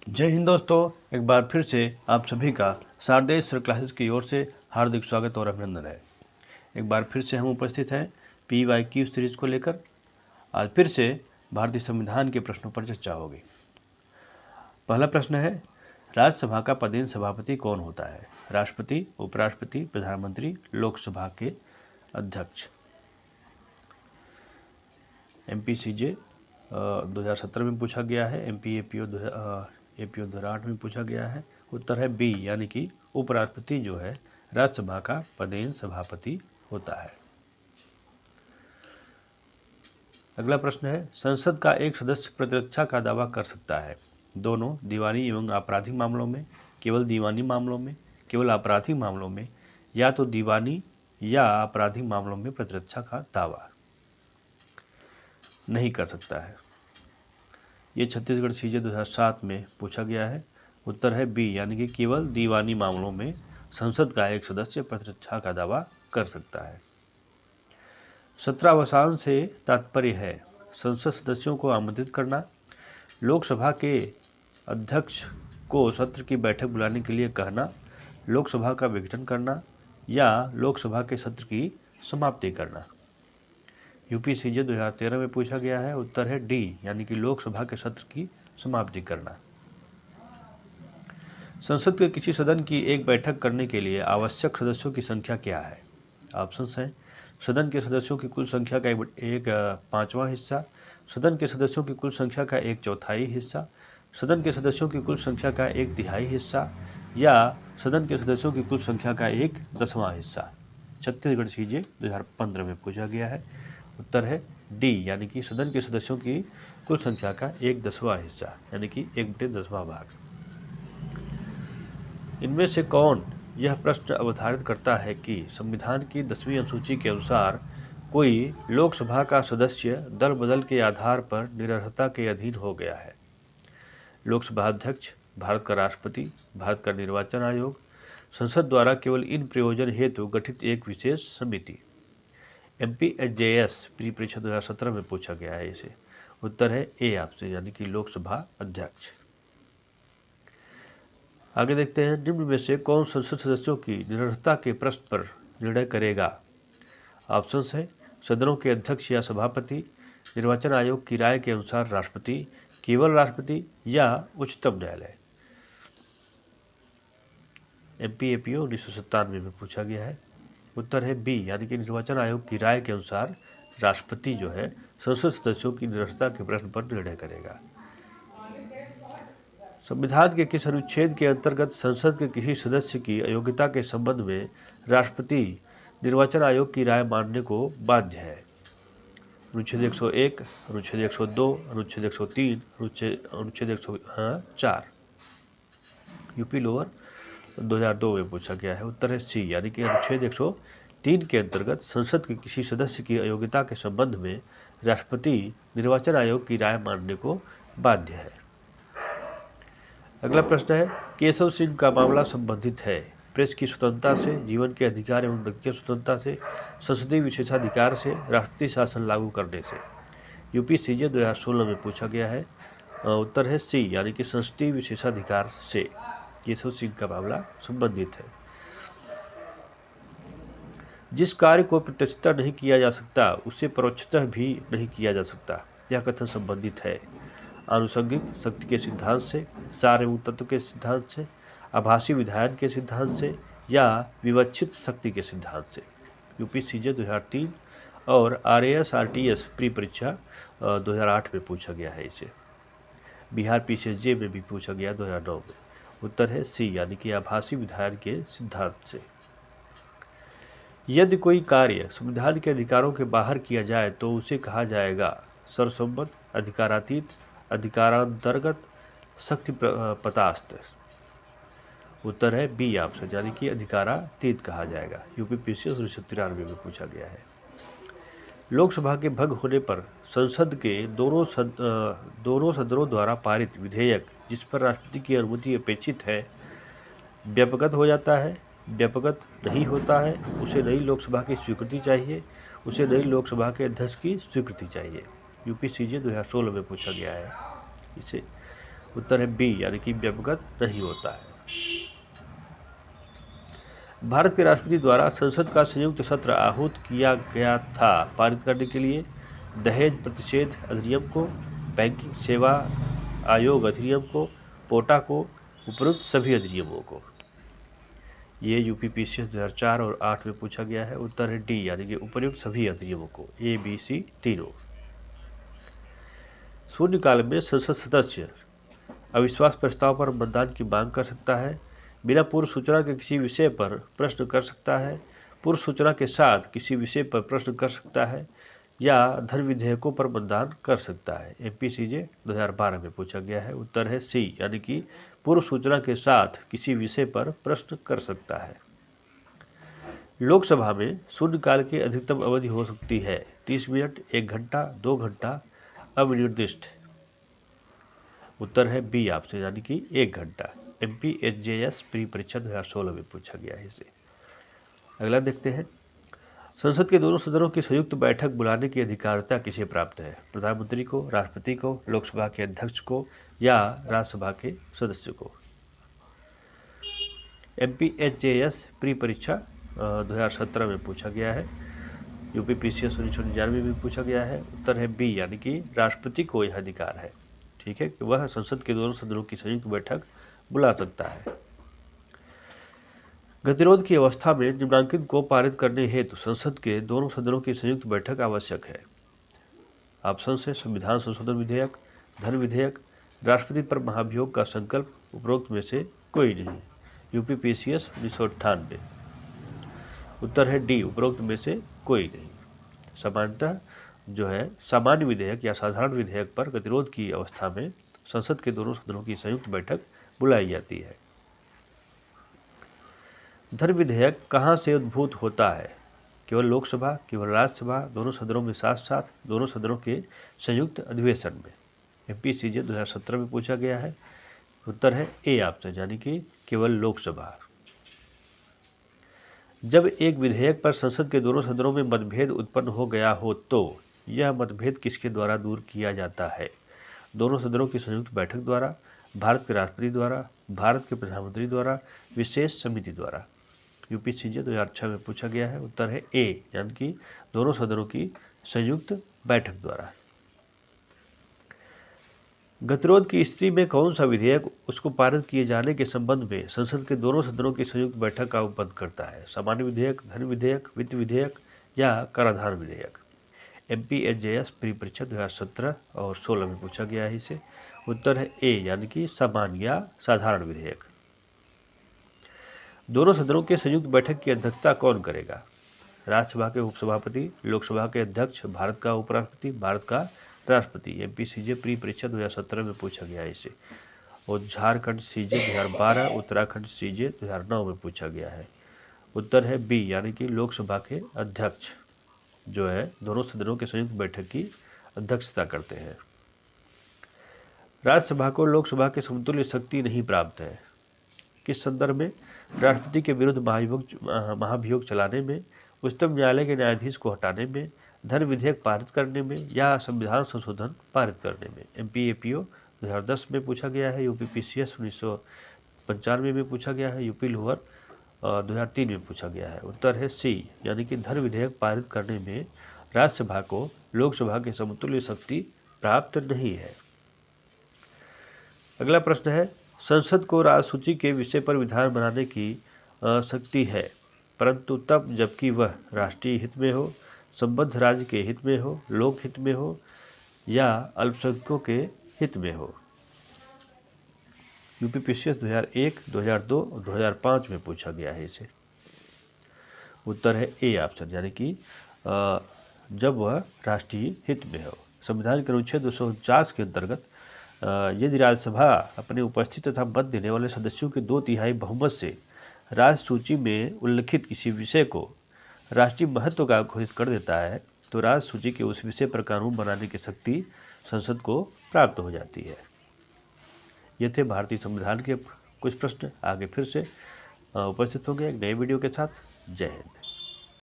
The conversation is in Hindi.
जय हिंद दोस्तों, एक बार फिर से आप सभी का शारदेय सर क्लासेस की ओर से हार्दिक स्वागत और अभिनंदन है। एक बार फिर से हम उपस्थित हैं PYQ सीरीज को लेकर। आज फिर से भारतीय संविधान के प्रश्नों पर चर्चा होगी। पहला प्रश्न है, राज्यसभा का पदेन सभापति कौन होता है? राष्ट्रपति, उपराष्ट्रपति, प्रधानमंत्री, लोकसभा के अध्यक्ष। MPCJ 2017 में पूछा गया है, APO 2008 में पूछा गया है। उत्तर है बी, यानी कि उपराष्ट्रपति जो है राज्यसभा का पदेन सभापति होता है। अगला प्रश्न है, संसद का एक सदस्य प्रतिरक्षा का दावा कर सकता है दोनों दीवानी एवं आपराधिक मामलों में, केवल दीवानी मामलों में, केवल आपराधिक मामलों में, या तो दीवानी या आपराधिक मामलों में प्रतिरक्षा का दावा नहीं कर सकता है। ये छत्तीसगढ़ CJ 2007 में पूछा गया है। उत्तर है बी, यानी कि केवल दीवानी मामलों में संसद का एक सदस्य प्रतिरक्षा का दावा कर सकता है। सत्रावसान से तात्पर्य है संसद सदस्यों को आमंत्रित करना, लोकसभा के अध्यक्ष को सत्र की बैठक बुलाने के लिए कहना, लोकसभा का विघटन करना, या लोकसभा के सत्र की समाप्ति करना। UPCJ 2013 में पूछा गया है। उत्तर है डी, यानी कि लोकसभा के सत्र की समाप्ति करना। संसद के किसी सदन की एक बैठक करने के लिए आवश्यक सदस्यों की संख्या क्या है? ऑप्शंस हैं, सदन के सदस्यों की कुल संख्या का एक पाँचवां हिस्सा, सदन के सदस्यों की कुल संख्या का एक चौथाई हिस्सा, सदन के सदस्यों की कुल संख्या का एक तिहाई हिस्सा, या सदन के सदस्यों की कुल संख्या का एक 10वां हिस्सा। छत्तीसगढ़ CJ 2015 में पूछा गया है। उत्तर है डी, यानी कि सदन के सदस्यों की कुल संख्या का एक 10वां हिस्सा, यानी कि 1/10वां भाग। इनमें से कौन यह प्रश्न अवधारित करता है कि संविधान की 10वीं अनुसूची के अनुसार कोई लोकसभा का सदस्य दल बदल के आधार पर निरर्हता के अधीन हो गया है? लोकसभा अध्यक्ष, भारत का राष्ट्रपति, भारत का निर्वाचन आयोग, संसद द्वारा केवल इन प्रयोजन हेतु गठित एक विशेष समिति। MPSJS प्री परीक्षा 2017 में पूछा गया है इसे। उत्तर है ए आपसे, यानी कि लोकसभा अध्यक्ष। आगे देखते हैं, निम्न में से कौन संसद सदस्यों की निरर्हता के प्रश्न पर निर्णय करेगा? ऑप्शंस है, सदनों के अध्यक्ष या सभापति, निर्वाचन आयोग की राय के अनुसार राष्ट्रपति, केवल राष्ट्रपति, या उच्चतम न्यायालय। MPAPO 1997 में पूछा गया है। उत्तर है बी, यानी कि निर्वाचन आयोग की राय के अनुसार राष्ट्रपति जो है संसद सदस्यों की निरर्हता के प्रश्न पर निर्णय करेगा। संविधान के किस अनुच्छेद के अंतर्गत संसद के किसी सदस्य की अयोग्यता के संबंध में राष्ट्रपति निर्वाचन आयोग की राय मानने को बाध्य है? अनुच्छेद 101, अनुच्छेद 102, अनुच्छेद 103, अनुच्छेद 104। यूपी लोअर 2002 में पूछा गया है। उत्तर है सी, यानी कि अनुच्छेद 103 के अंतर्गत संसद के किसी सदस्य की अयोग्यता के संबंध में राष्ट्रपति निर्वाचन आयोग की राय मानने को बाध्य है। अगला प्रश्न है, केशव सिंह का मामला संबंधित है प्रेस की स्वतंत्रता से, जीवन के अधिकार एवं व्यक्तिगत स्वतंत्रता से, संसदीय विशेषाधिकार से, राष्ट्रपति शासन लागू करने से। UPCJ 2016 में पूछा गया है। उत्तर है सी, यानी कि संसदीय विशेषाधिकार से केशव सिंह का मामला संबंधित है। जिस कार्य को प्रत्यक्षतः नहीं किया जा सकता उसे परोक्षतः भी नहीं किया जा सकता, यह कथन संबंधित है आनुषंगिक शक्ति के सिद्धांत से, सार एवं तत्व के सिद्धांत से, आभासी विधायन के सिद्धांत से, या विवक्षित शक्ति के सिद्धांत से। UPCJ 2003 और RAS-RTS प्री परीक्षा 2008 में पूछा गया है इसे। बिहार PCJ में भी पूछा गया 2009 में। उत्तर है सी, यानी कि आभासी विधायन के सिद्धांत से। यदि कोई कार्य संविधान के अधिकारों के बाहर किया जाए तो उसे कहा जाएगा सर्वसम्मत, अधिकारातीत, अधिकारांतर्गत, शक्ति पतास्त। उत्तर है बी ऑप्शन, यानी कि अधिकारातीत कहा जाएगा। UPPC 1993 में पूछा गया है। लोकसभा के भंग होने पर संसद के दोनों सदनों द्वारा पारित विधेयक जिस पर राष्ट्रपति की अनुमति अपेक्षित है व्यापगत हो जाता है, व्यापगत नहीं होता है, उसे नई लोकसभा की स्वीकृति चाहिए, उसे नई लोकसभा के अध्यक्ष की स्वीकृति चाहिए। UPCJ 2016 में पूछा गया है इसे। उत्तर है बी यानी कि व्यवगत नहीं होता है। भारत के राष्ट्रपति द्वारा संसद का संयुक्त सत्र आहूत किया गया था पारित करने के लिए दहेज प्रतिषेध अधिनियम को, बैंकिंग सेवा आयोग अधिनियम को, पोटा को, उपरोक्त सभी अधिनियमों को। ये यूपीपीसीएस 2004 और 8 में पूछा गया है। उत्तर है डी यानी कि उपयुक्त सभी अधिनियमों को, ए बी सी तीनों। शून्यकाल में संसद सदस्य अविश्वास प्रस्ताव पर मतदान की मांग कर सकता है, बिना पूर्व सूचना के किसी विषय पर प्रश्न कर सकता है, पूर्व सूचना के साथ किसी विषय पर प्रश्न कर सकता है, या धन विधेयकों पर मतदान कर सकता है। एमपीसीजे 2012 में पूछा गया है। उत्तर है सी यानी कि पूर्व सूचना के साथ किसी विषय पर प्रश्न कर सकता है। लोकसभा में शून्यकाल की अधिकतम अवधि हो सकती है 30 मिनट, 1 घंटा, 2 घंटा, अनिर्दिष्ट। उत्तर है बी आपसे यानी कि 1 घंटा। एमपीएचजेएस प्री परीक्षा 2016 में पूछा गया है इसे। अगला देखते हैं, संसद के दोनों सदनों की संयुक्त बैठक बुलाने की अधिकारिता किसे प्राप्त है? प्रधानमंत्री को, राष्ट्रपति को, लोकसभा के अध्यक्ष को, या राज्यसभा के सदस्य को? एमपीएचजेएस प्री परीक्षा 2017 में पूछा गया है। यूपीपीसीएस 1999 में पूछा गया है। उत्तर है बी यानी कि राष्ट्रपति को यह अधिकार है, ठीक है, कि वह संसद के दोनों सदनों की संयुक्त बैठक बुला सकता है। गतिरोध की अवस्था में निम्नांकित को पारित करने हेतु संसद के दोनों सदनों की संयुक्त बैठक आवश्यक है। ऑप्शन से संविधान संशोधन विधेयक, धन विधेयक, राष्ट्रपति पर महाभियोग का संकल्प, उपरोक्त में से कोई नहीं। यूपीपीसीएस 1998। उत्तर है डी उपरोक्त में से कोई नहीं। सामान्यतः जो है सामान्य विधेयक या साधारण विधेयक पर गतिरोध की अवस्था में संसद के दोनों सदनों की संयुक्त बैठक बुलाई जाती है। धन विधेयक कहाँ से उद्भूत होता है? केवल लोकसभा, केवल राज्यसभा, दोनों सदनों में साथ साथ, दोनों सदनों के संयुक्त अधिवेशन में? एमपीसीजे 2017 में पूछा गया है। उत्तर है ए ऑप्शन यानी कि केवल लोकसभा। जब एक विधेयक पर संसद के दोनों सदनों में मतभेद उत्पन्न हो गया हो तो यह मतभेद किसके द्वारा दूर किया जाता है? दोनों सदनों की संयुक्त बैठक द्वारा, भारत के राष्ट्रपति द्वारा, भारत के प्रधानमंत्री द्वारा, विशेष समिति द्वारा? यूपीसीजे 2006 में पूछा गया है। उत्तर है ए यानी कि दोनों सदनों की संयुक्त बैठक द्वारा। गतिरोध की स्थिति में कौन सा विधेयक उसको पारित किए जाने के संबंध में संसद के दोनों सदनों की संयुक्त बैठक का उपबंध करता है? सामान्य विधेयक, धन विधेयक, वित्त विधेयक, या कराधान विधेयक? एमपीएचजेएस प्री परीक्षा 2017 और 16 में पूछा गया है इसे। उत्तर है ए यानी कि सामान्य या साधारण विधेयक। दोनों सदनों के संयुक्त बैठक की अध्यक्षता कौन करेगा? राज्यसभा के उपसभापति, लोकसभा के अध्यक्ष, भारत का उपराष्ट्रपति, भारत का राष्ट्रपति? एमपीसीजे प्री परीक्षा 2017 में पूछा गया है इसे। और झारखंड सीजे 2012, उत्तराखंड सीजे 2009 में पूछा गया है। उत्तर है बी यानी कि लोकसभा के अध्यक्ष जो है दोनों सदनों के संयुक्त बैठक की अध्यक्षता करते हैं। राज्यसभा को लोकसभा के समतुल्य शक्ति नहीं प्राप्त है। किस संदर्भ में? राष्ट्रपति के विरुद्ध महाभियोग चलाने में, उच्चतम न्यायालय के न्यायाधीश को हटाने में, धन विधेयक पारित करने में, या संविधान संशोधन पारित करने में? एमपीएपीओ 2010 में पूछा गया है। यूपीपीसीएस 1995 में पूछा गया है। यूपी लोअर 2003 में पूछा गया है। उत्तर है सी यानी कि धन विधेयक पारित करने में राज्यसभा को लोकसभा के समतुल्य शक्ति प्राप्त नहीं है। अगला प्रश्न है, संसद को राजसूची के विषय पर विधान बनाने की शक्ति है, परंतु तब जबकि वह राष्ट्रीय हित में हो, संबद्ध राज्य के हित में हो, लोक हित में हो, या अल्पसंख्यकों के हित में हो? यूपीपीसीएस 2001, 2002 और 2005 में पूछा गया है इसे। उत्तर है ए ऑप्शन यानी कि जब वह राष्ट्रीय हित में हो। संविधान के अनुच्छेद 249 के अंतर्गत यदि राज्यसभा अपने उपस्थित तथा मत देने वाले सदस्यों के 2/3 बहुमत से राज्य सूची में उल्लिखित किसी विषय को राष्ट्रीय महत्व का घोषित कर देता है तो राज्य सूची के उस विषय पर कानून बनाने की शक्ति संसद को प्राप्त हो जाती है। ये थे भारतीय संविधान के कुछ प्रश्न। आगे फिर से उपस्थित होंगे एक नए वीडियो के साथ। जय हिंद।